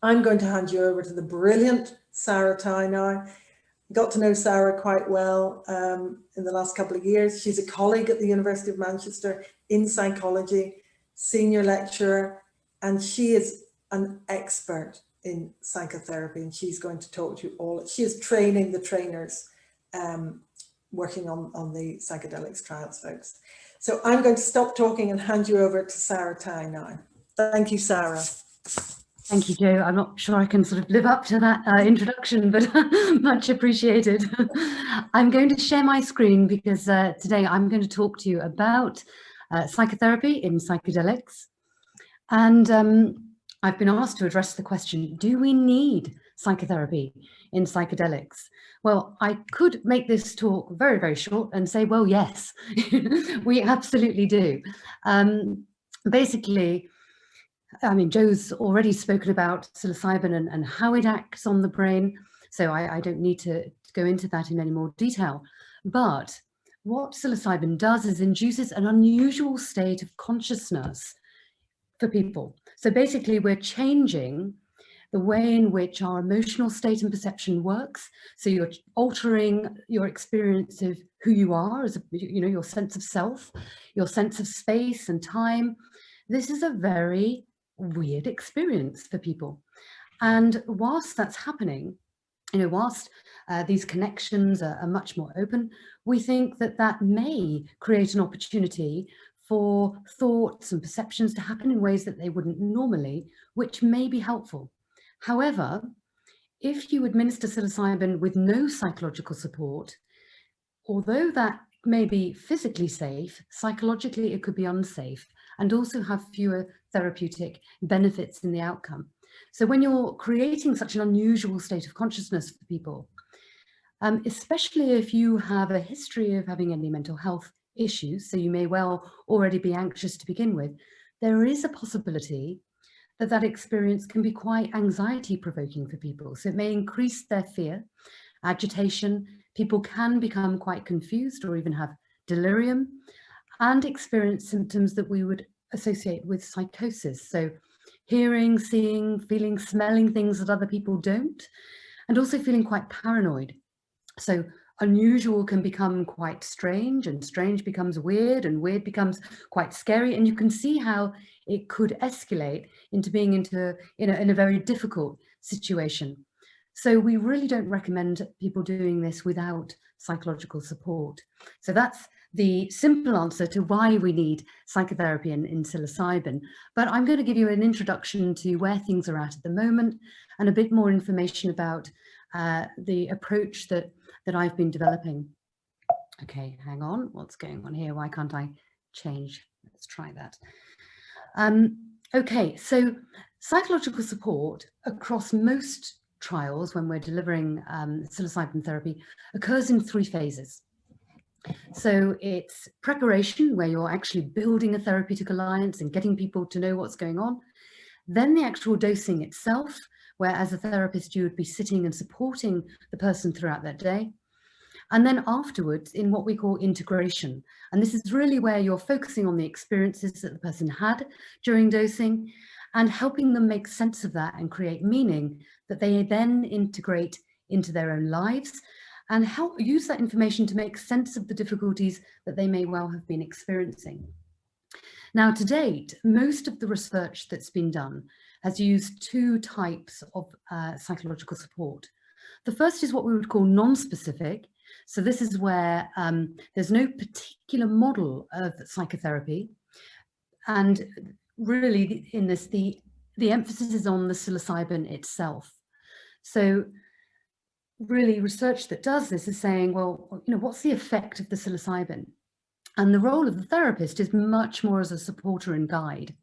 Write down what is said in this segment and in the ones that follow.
I'm going to hand you over to the brilliant Sara Tai now. Got to know Sara quite well in the last couple of years. She's a colleague at the University of Manchester in psychology, senior lecturer, and she is an expert in psychotherapy, and she's going to talk to you all. She is training the trainers working on the psychedelics trials, folks. So I'm going to stop talking and hand you over to Sara Tai now. Thank you, Sara. Thank you, Jo. I'm not sure I can sort of live up to that introduction, but much appreciated. I'm going to share my screen because today I'm going to talk to you about psychotherapy in psychedelics. And I've been asked to address the question, do we need psychotherapy in psychedelics? Well, I could make this talk very, very short and say, well, yes, we absolutely do. Basically, I mean, Jo's already spoken about psilocybin and how it acts on the brain, so I don't need to go into that in any more detail. But what psilocybin does is induces an unusual state of consciousness for people. So basically, we're changing the way in which our emotional state and perception works. So you're altering your experience of who you are, as your sense of self, your sense of space and time. This is a very weird experience for people. And whilst that's happening, whilst these connections are much more open, we think that that may create an opportunity for thoughts and perceptions to happen in ways that they wouldn't normally, which may be helpful. However, if you administer psilocybin with no psychological support, although that may be physically safe, psychologically it could be unsafe and also have fewer therapeutic benefits in the outcome. So when you're creating such an unusual state of consciousness for people, especially if you have a history of having any mental health issues, so you may well already be anxious to begin with, there is a possibility that that experience can be quite anxiety provoking for people. So it may increase their fear, agitation. People can become quite confused or even have delirium and experience symptoms that we would associate with psychosis. So hearing, seeing, feeling, smelling things that other people don't, and also feeling quite paranoid. So unusual can become quite strange, and strange becomes weird, and weird becomes quite scary. And you can see how it could escalate into being in a very difficult situation. So we really don't recommend people doing this without psychological support. So that's the simple answer to why we need psychotherapy in psilocybin. But I'm going to give you an introduction to where things are at the moment and a bit more information about the approach that I've been developing. Okay, hang on, what's going on here? Why can't I change? Let's try that. Okay, so psychological support across most trials when we're delivering psilocybin therapy occurs in 3 phases. So it's preparation, where you're actually building a therapeutic alliance and getting people to know what's going on. Then the actual dosing itself, where as a therapist, you would be sitting and supporting the person throughout that day. And then afterwards, in what we call integration. And this is really where you're focusing on the experiences that the person had during dosing and helping them make sense of that and create meaning that they then integrate into their own lives and help use that information to make sense of the difficulties that they may well have been experiencing. Now, to date, most of the research that's been done has used 2 types of psychological support. The first is what we would call non-specific. So this is where there's no particular model of psychotherapy. And really in this, the emphasis is on the psilocybin itself. So really research that does this is saying, well, what's the effect of the psilocybin? And the role of the therapist is much more as a supporter and guide.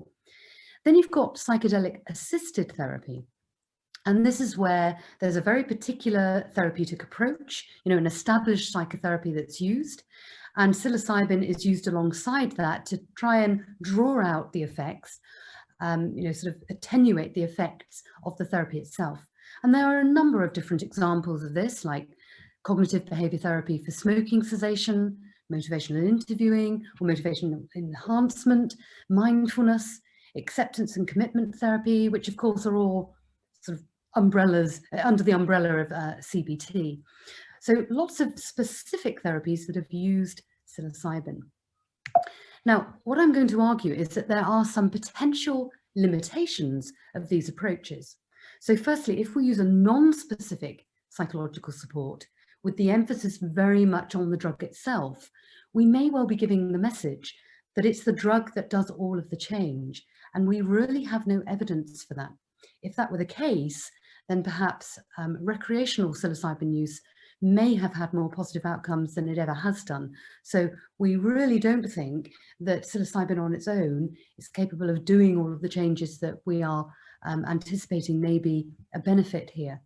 Then you've got psychedelic assisted therapy. And this is where there's a very particular therapeutic approach, an established psychotherapy that's used. And psilocybin is used alongside that to try and draw out the effects, sort of attenuate the effects of the therapy itself. And there are a number of different examples of this, like cognitive behavior therapy for smoking cessation, motivational interviewing or motivation enhancement, mindfulness, acceptance and commitment therapy, which of course are all sort of umbrellas, under the umbrella of CBT. So lots of specific therapies that have used psilocybin. Now, what I'm going to argue is that there are some potential limitations of these approaches. So firstly, if we use a non-specific psychological support with the emphasis very much on the drug itself, we may well be giving the message that it's the drug that does all of the change, and we really have no evidence for that. If that were the case, then perhaps recreational psilocybin use may have had more positive outcomes than it ever has done. So we really don't think that psilocybin on its own is capable of doing all of the changes that we are anticipating may be a benefit here.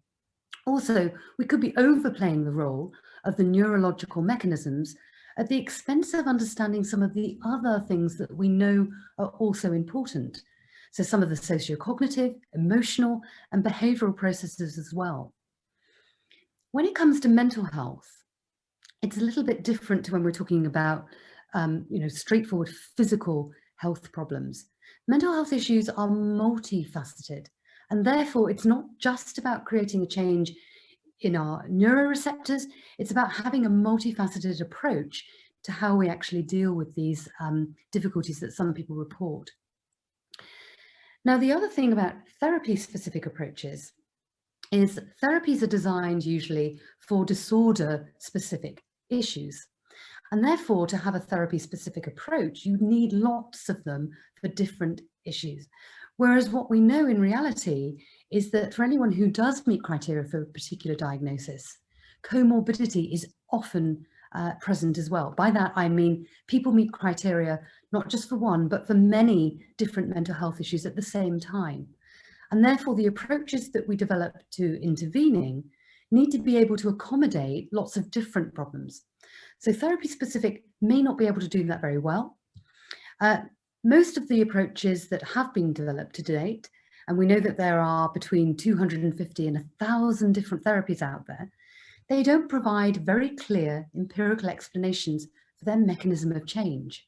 Also, we could be overplaying the role of the neurological mechanisms at the expense of understanding some of the other things that we know are also important. So some of the socio-cognitive, emotional, and behavioral processes as well. When it comes to mental health, it's a little bit different to when we're talking about straightforward physical health problems. Mental health issues are multifaceted, and therefore it's not just about creating a change in our neuroreceptors, it's about having a multifaceted approach to how we actually deal with these difficulties that some people report. Now, the other thing about therapy-specific approaches is therapies are designed usually for disorder-specific issues. And therefore, to have a therapy-specific approach, you need lots of them for different issues. Whereas what we know in reality is that for anyone who does meet criteria for a particular diagnosis, comorbidity is often present as well. By that, I mean people meet criteria not just for one, but for many different mental health issues at the same time. And therefore, the approaches that we develop to intervening need to be able to accommodate lots of different problems. So therapy-specific may not be able to do that very well. Most of the approaches that have been developed to date, and we know that there are between 250 and 1,000 different therapies out there, they don't provide very clear empirical explanations for their mechanism of change.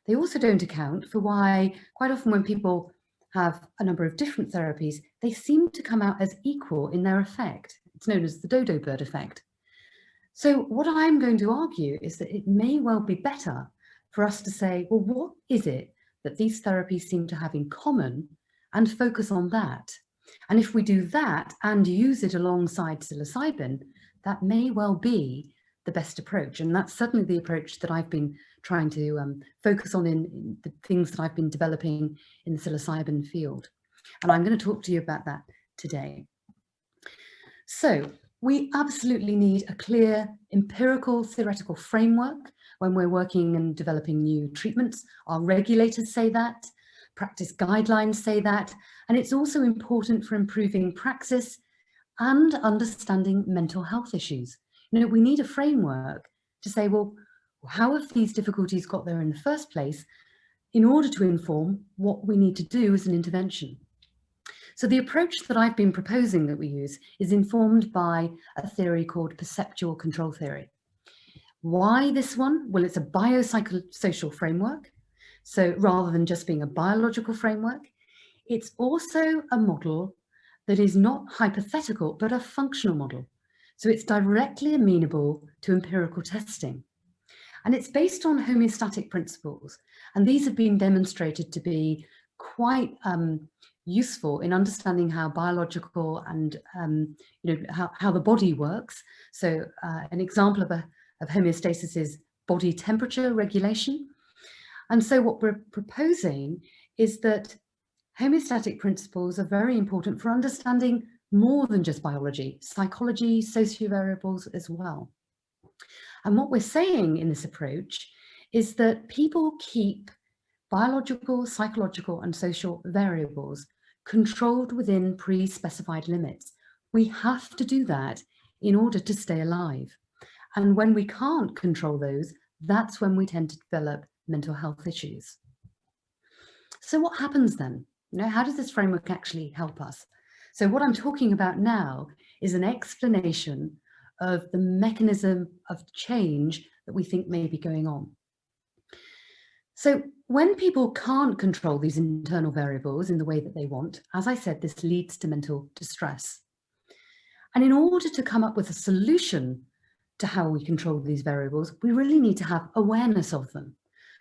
They also don't account for why quite often when people have a number of different therapies, they seem to come out as equal in their effect. It's known as the dodo bird effect. So what I'm going to argue is that it may well be better for us to say, well, what is it that these therapies seem to have in common, and focus on that? And if we do that and use it alongside psilocybin, that may well be the best approach. And that's certainly the approach that I've been trying to focus on in the things that I've been developing in the psilocybin field. And I'm going to talk to you about that today. So we absolutely need a clear empirical theoretical framework when we're working and developing new treatments. Our regulators say that, practice guidelines say that, and it's also important for improving praxis and understanding mental health issues. You know, we need a framework to say, well, how have these difficulties got there in the first place in order to inform what we need to do as an intervention. So the approach that I've been proposing that we use is informed by a theory called perceptual control theory. Why this one? Well, it's a biopsychosocial framework. So rather than just being a biological framework, it's also a model that is not hypothetical, but a functional model. So it's directly amenable to empirical testing. And it's based on homeostatic principles. And these have been demonstrated to be quite useful in understanding how biological and how the body works. So an example of homeostasis is body temperature regulation. And so what we're proposing is that homeostatic principles are very important for understanding more than just biology, psychology, socio-variables as well. And what we're saying in this approach is that people keep biological, psychological, and social variables controlled within pre-specified limits. We have to do that in order to stay alive. And when we can't control those, that's when we tend to develop mental health issues. So what happens then? You know, how does this framework actually help us? So what I'm talking about now is an explanation of the mechanism of change that we think may be going on. So when people can't control these internal variables in the way that they want, as I said, this leads to mental distress. And in order to come up with a solution to how we control these variables, we really need to have awareness of them.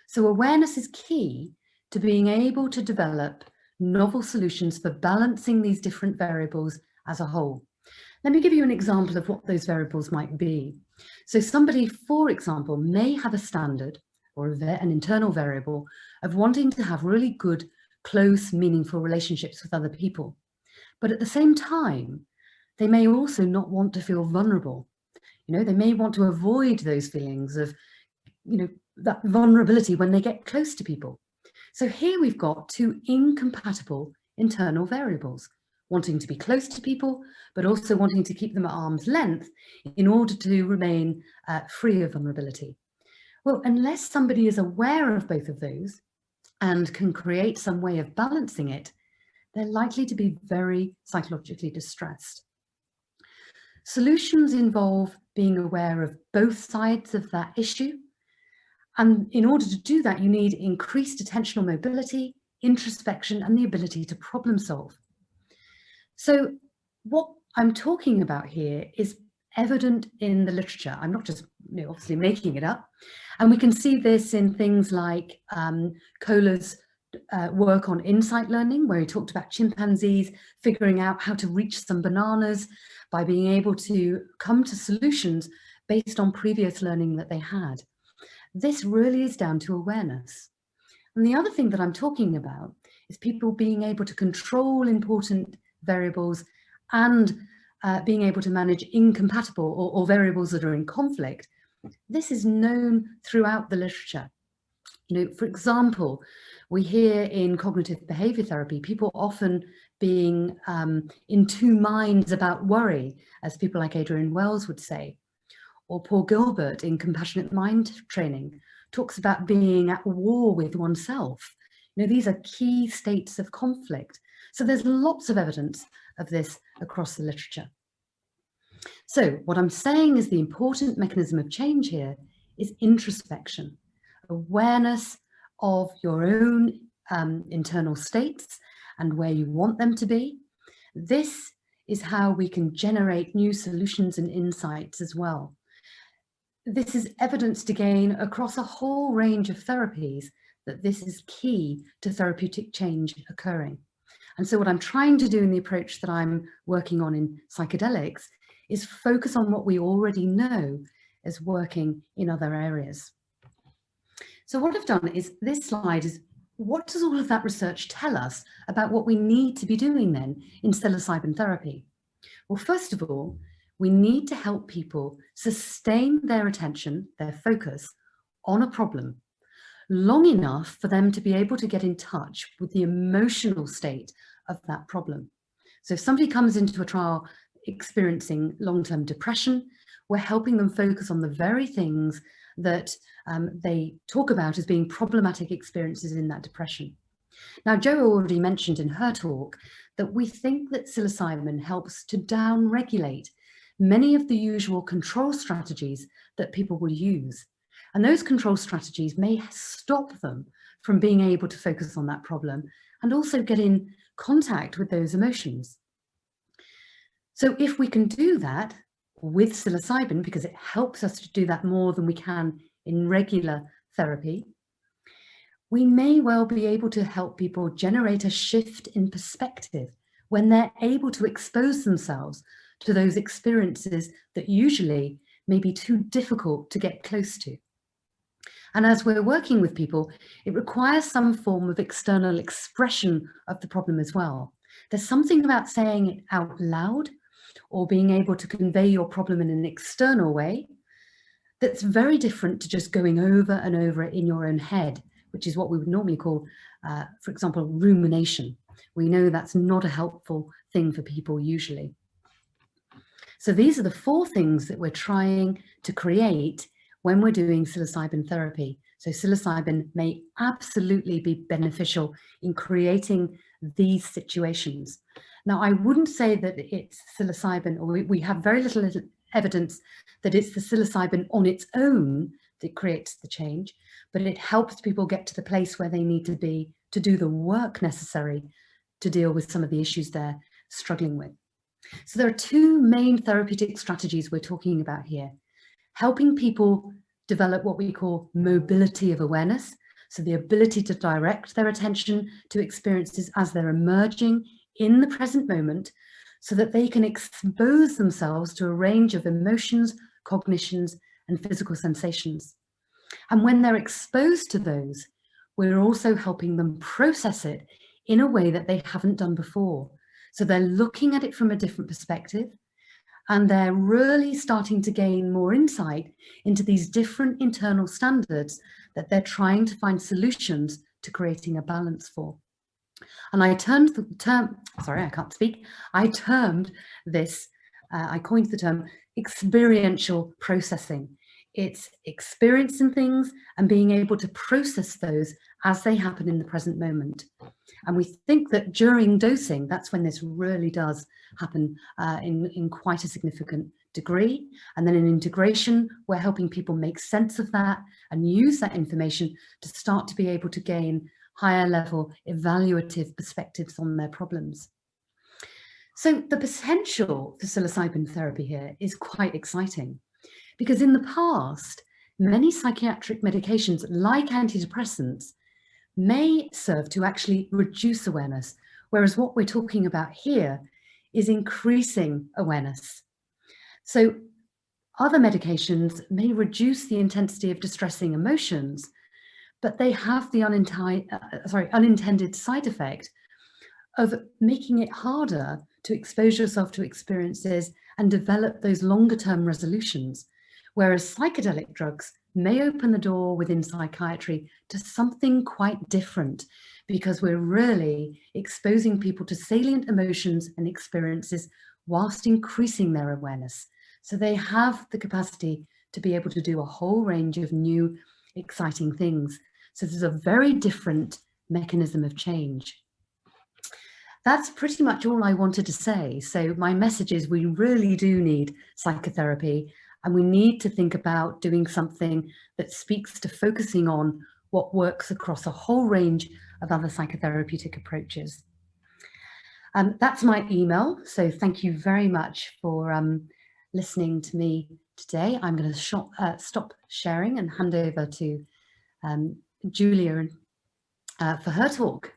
So awareness is key to being able to develop novel solutions for balancing these different variables as a whole. Let me give you an example of what those variables might be. So somebody, for example, may have a standard or an internal variable of wanting to have really good, close, meaningful relationships with other people. But at the same time, they may also not want to feel vulnerable. You know, they may want to avoid those feelings of, you know, that vulnerability when they get close to people. So here we've got two incompatible internal variables, wanting to be close to people, but also wanting to keep them at arm's length in order to remain free of vulnerability. Well, unless somebody is aware of both of those and can create some way of balancing it, they're likely to be very psychologically distressed. Solutions involve being aware of both sides of that issue. And in order to do that, you need increased attentional mobility, introspection, and the ability to problem solve. So what I'm talking about here is evident in the literature. I'm not just obviously making it up. And we can see this in things like Kohler's work on insight learning, where he talked about chimpanzees figuring out how to reach some bananas by being able to come to solutions based on previous learning that they had. This really is down to awareness. And the other thing that I'm talking about is people being able to control important variables and being able to manage incompatible or variables that are in conflict. This is known throughout the literature. You know, for example, we hear in cognitive behavior therapy, people often being in two minds about worry, as people like Adrian Wells would say. Or Paul Gilbert in compassionate mind training talks about being at war with oneself. You know, these are key states of conflict. So there's lots of evidence of this across the literature. So what I'm saying is the important mechanism of change here is introspection, awareness of your own internal states and where you want them to be. This is how we can generate new solutions and insights as well. This is evidenced again across a whole range of therapies that this is key to therapeutic change occurring. And so what I'm trying to do in the approach that I'm working on in psychedelics is focus on what we already know is working in other areas. So what I've done is this slide is, what does all of that research tell us about what we need to be doing then in psilocybin therapy? Well, first of all, we need to help people sustain their attention, their focus on a problem long enough for them to be able to get in touch with the emotional state of that problem. So if somebody comes into a trial experiencing long-term depression, we're helping them focus on the very things that they talk about as being problematic experiences in that depression. Now, Jo already mentioned in her talk that we think that psilocybin helps to down-regulate many of the usual control strategies that people will use. And those control strategies may stop them from being able to focus on that problem and also get in contact with those emotions. So if we can do that with psilocybin, because it helps us to do that more than we can in regular therapy, we may well be able to help people generate a shift in perspective when they're able to expose themselves to those experiences that usually may be too difficult to get close to. And as we're working with people, it requires some form of external expression of the problem as well. There's something about saying it out loud or being able to convey your problem in an external way that's very different to just going over and over it in your own head, which is what we would normally call, for example, rumination. We know that's not a helpful thing for people usually. So these are the 4 things that we're trying to create when we're doing psilocybin therapy. So psilocybin may absolutely be beneficial in creating these situations. Now, I wouldn't say that it's psilocybin, or we have very little evidence that it's the psilocybin on its own that creates the change, but it helps people get to the place where they need to be to do the work necessary to deal with some of the issues they're struggling with. So there are two main therapeutic strategies we're talking about here: helping people develop what we call mobility of awareness, so the ability to direct their attention to experiences as they're emerging in the present moment, so that they can expose themselves to a range of emotions, cognitions, and physical sensations. And when they're exposed to those, we're also helping them process it in a way that they haven't done before. So they're looking at it from a different perspective, and they're really starting to gain more insight into these different internal standards that they're trying to find solutions to creating a balance for. And I termed the term, sorry, I can't speak. I termed this, I coined the term experiential processing. It's experiencing things and being able to process those as they happen in the present moment. And we think that during dosing, that's when this really does happen in quite a significant degree. And then in integration, we're helping people make sense of that and use that information to start to be able to gain higher level evaluative perspectives on their problems. So the potential for psilocybin therapy here is quite exciting, because in the past, many psychiatric medications like antidepressants may serve to actually reduce awareness, whereas what we're talking about here is increasing awareness. So other medications may reduce the intensity of distressing emotions, but they have the unintended side effect of making it harder to expose yourself to experiences and develop those longer term resolutions, whereas psychedelic drugs may open the door within psychiatry to something quite different, because we're really exposing people to salient emotions and experiences whilst increasing their awareness. So they have the capacity to be able to do a whole range of new, exciting things. So there's a very different mechanism of change. That's pretty much all I wanted to say. So my message is we really do need psychotherapy, and we need to think about doing something that speaks to focusing on what works across a whole range of other psychotherapeutic approaches. That's my email. So thank you very much for listening to me today. I'm going to stop sharing and hand over to Julia for her talk.